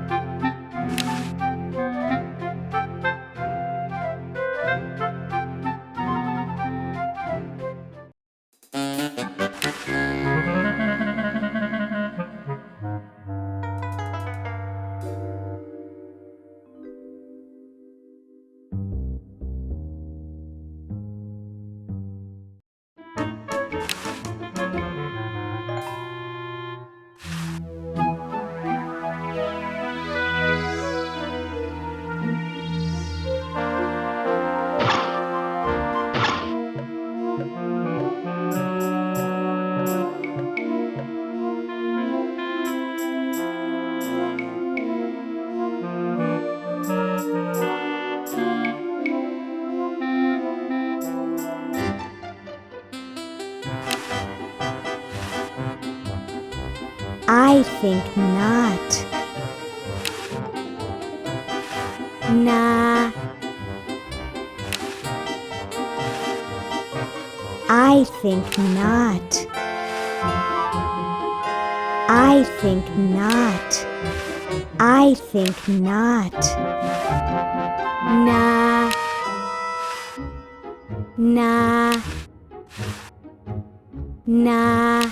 I think not. Nah. I think not. I think not. I think not. Nah. Nah. Nah.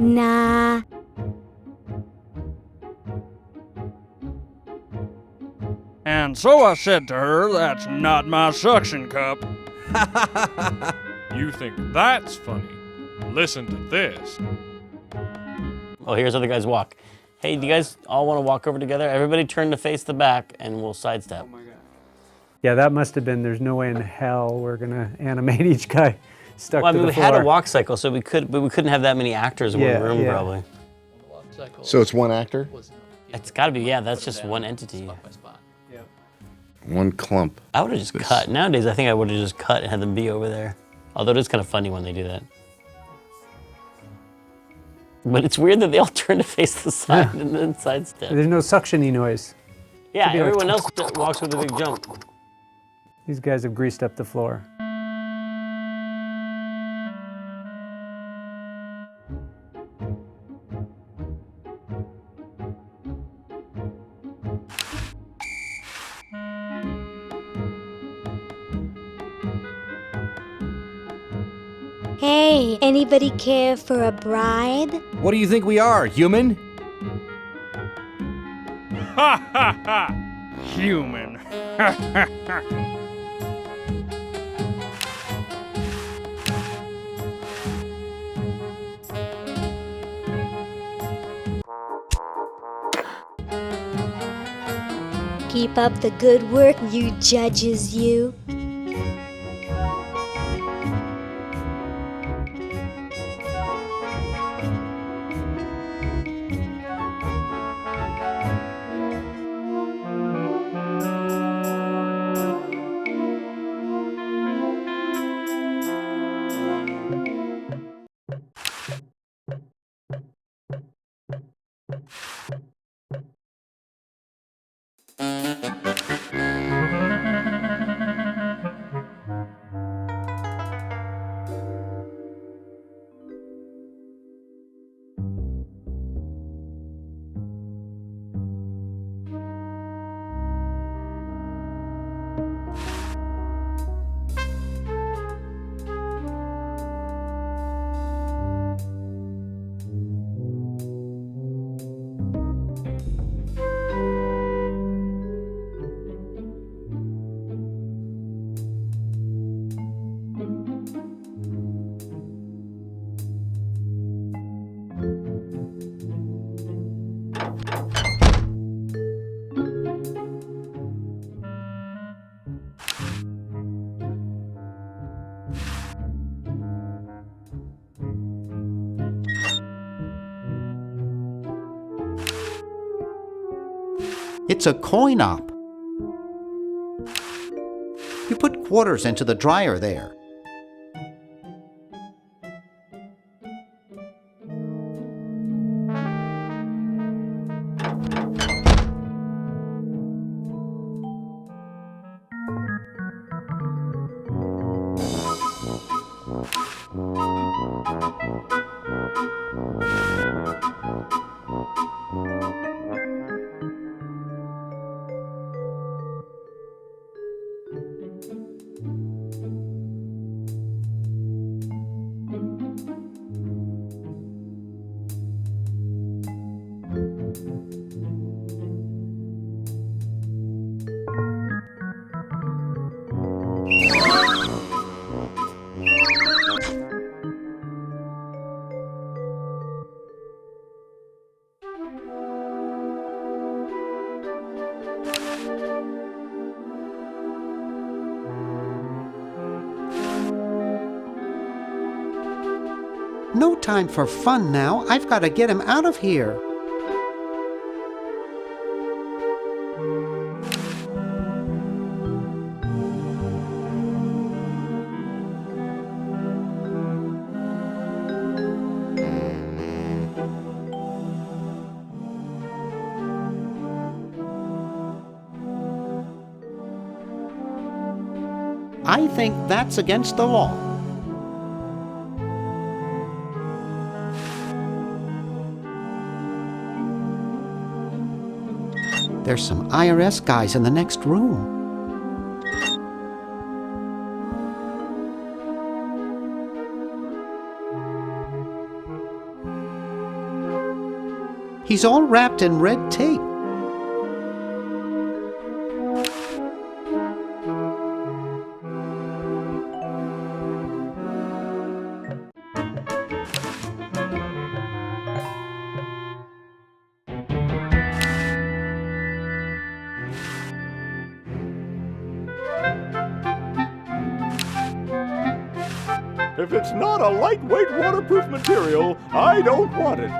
Nah. And so I said to her, that's not my suction cup. You think that's funny? Listen to this. Oh, here's how the guys walk. Hey, do you guys all want to walk over together? Everybody turn to face the back and we'll sidestep. Oh my God. Yeah, that must have been. There's no way in hell we're gonna animate each guy stuck Well, I to mean, the we floor. had a walk cycle, so we could, but we couldn't have that many actors in one room, probably. So it's one actor? It's got to be, yeah. That's just one entity. One clump. I would have just cut. Nowadays, I think I would have just cut and had them be over there. Although it is kind of funny when they do that. But it's weird that they all turn to face the side and then sidestep. There's no suction-y noise. Yeah, Should be like- everyone else walks with a big jump. These guys have greased up the floor. Hey, anybody care for a bride? What do you think we are, human? Ha ha ha! Human. Ha ha ha! Keep up the good work, you judges, you. It's a coin-op. You put quarters into the dryer there. No time for fun now. I've got to get him out of here. I think that's against the law. There's some IRS guys in the next room. He's all wrapped in red tape. If it's not a lightweight waterproof material, I don't want it.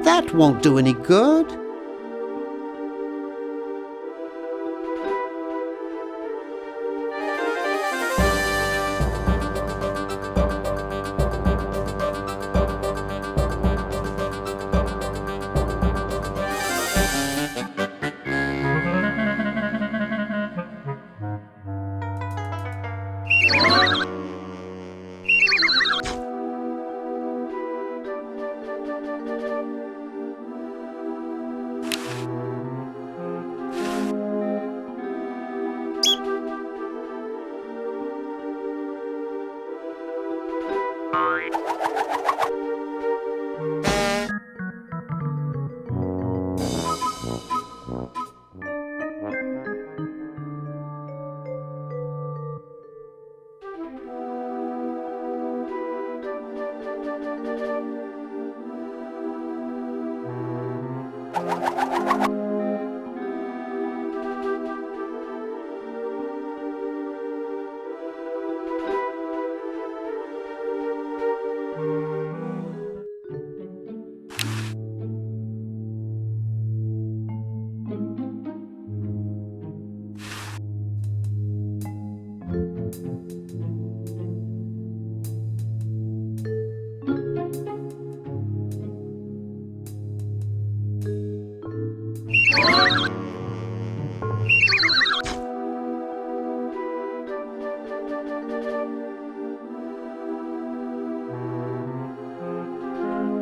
That won't do any good.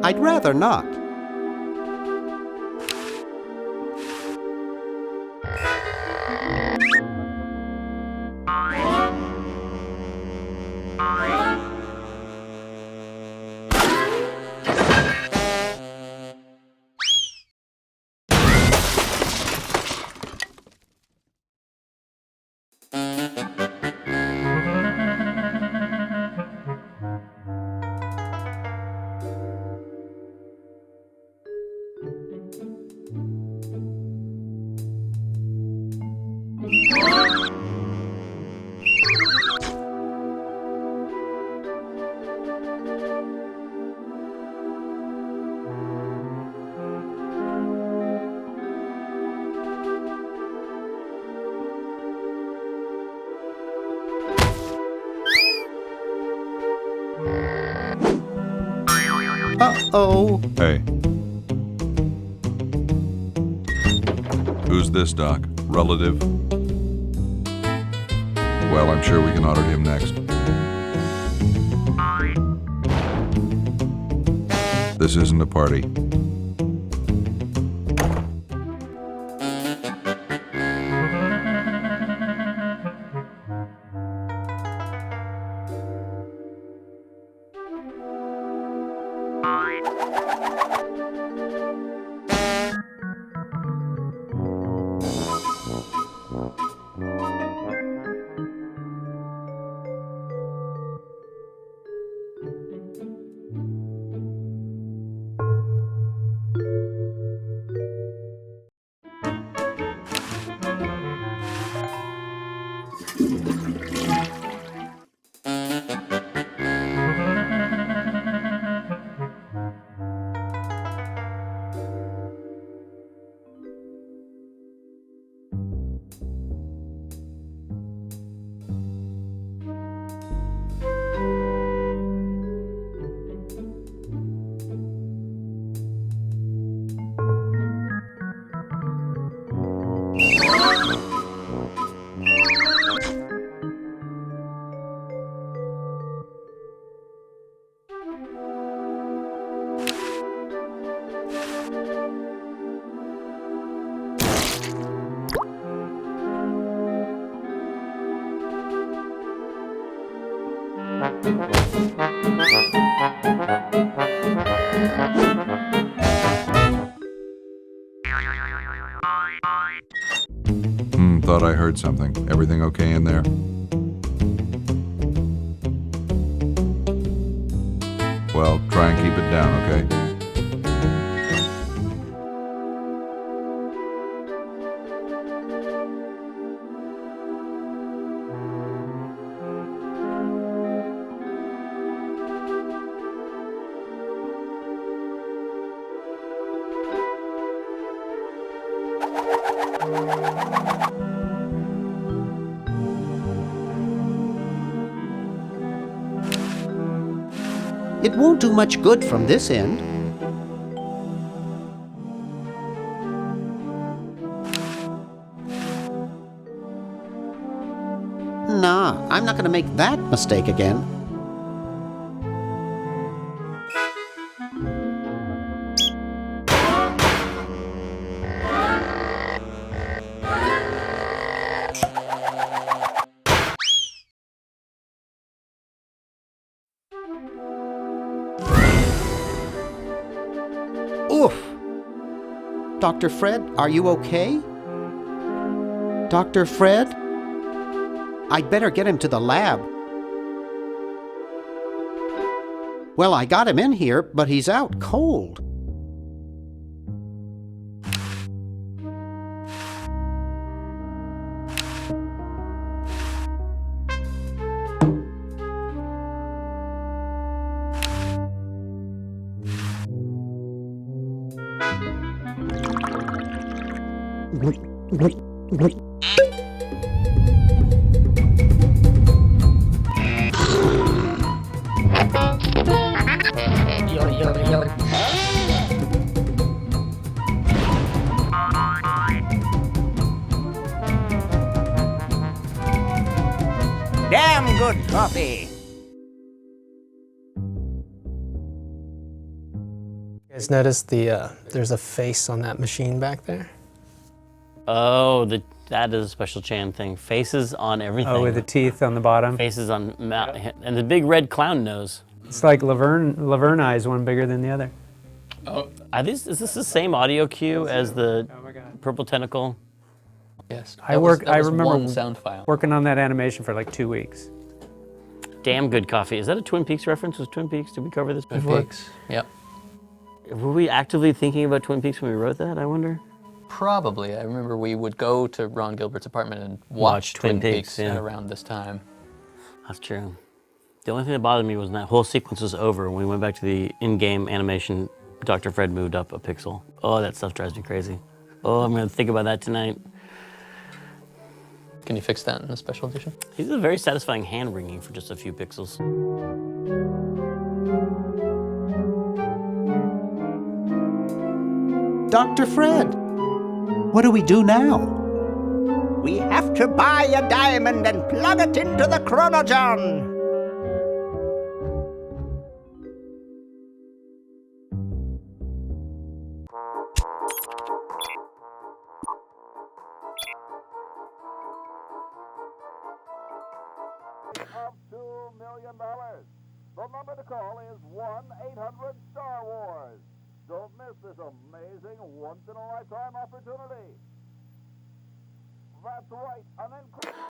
I'd rather not. Uh-oh. Hey. Who's this, Doc? Relative? Well, I'm sure we can audit him next. This isn't a party. Thought I heard something. Everything okay in there? Well, try and keep it down, okay? It won't do much good from this end. Nah, I'm not gonna make that mistake again. Oof! Dr. Fred, are you okay? Dr. Fred? I'd better get him to the lab. Well, I got him in here, but he's out cold. Damn good coffee. You guys notice there's a face on that machine back there? Oh, that is a special Chan thing. Faces on everything. Oh, with the teeth on the bottom. Faces on and the big red clown nose. It's like Laverne eyes, one bigger than the other. Oh, is this the same audio cue as the purple tentacle? Yes. I remember one sound file. working on that animation for like 2 weeks. Damn good coffee. Is that a Twin Peaks reference? Was Twin Peaks? Did we cover this before? Twin Peaks. Yep. Were we actively thinking about Twin Peaks when we wrote that, I wonder? Probably. I remember we would go to Ron Gilbert's apartment and watch Twin Peaks at around this time. That's true. The only thing that bothered me was when that whole sequence was over, when we went back to the in-game animation, Dr. Fred moved up a pixel. Oh, that stuff drives me crazy. Oh, I'm gonna think about that tonight. Can you fix that in a special edition? He's a very satisfying hand-wringing for just a few pixels. Dr. Fred, what do we do now? We have to buy a diamond and plug it into the chronogen. Of $2 million. The number to call is 1-800-STAR-WARS. Don't miss this amazing once-in-a-lifetime opportunity. That's right, an incredible...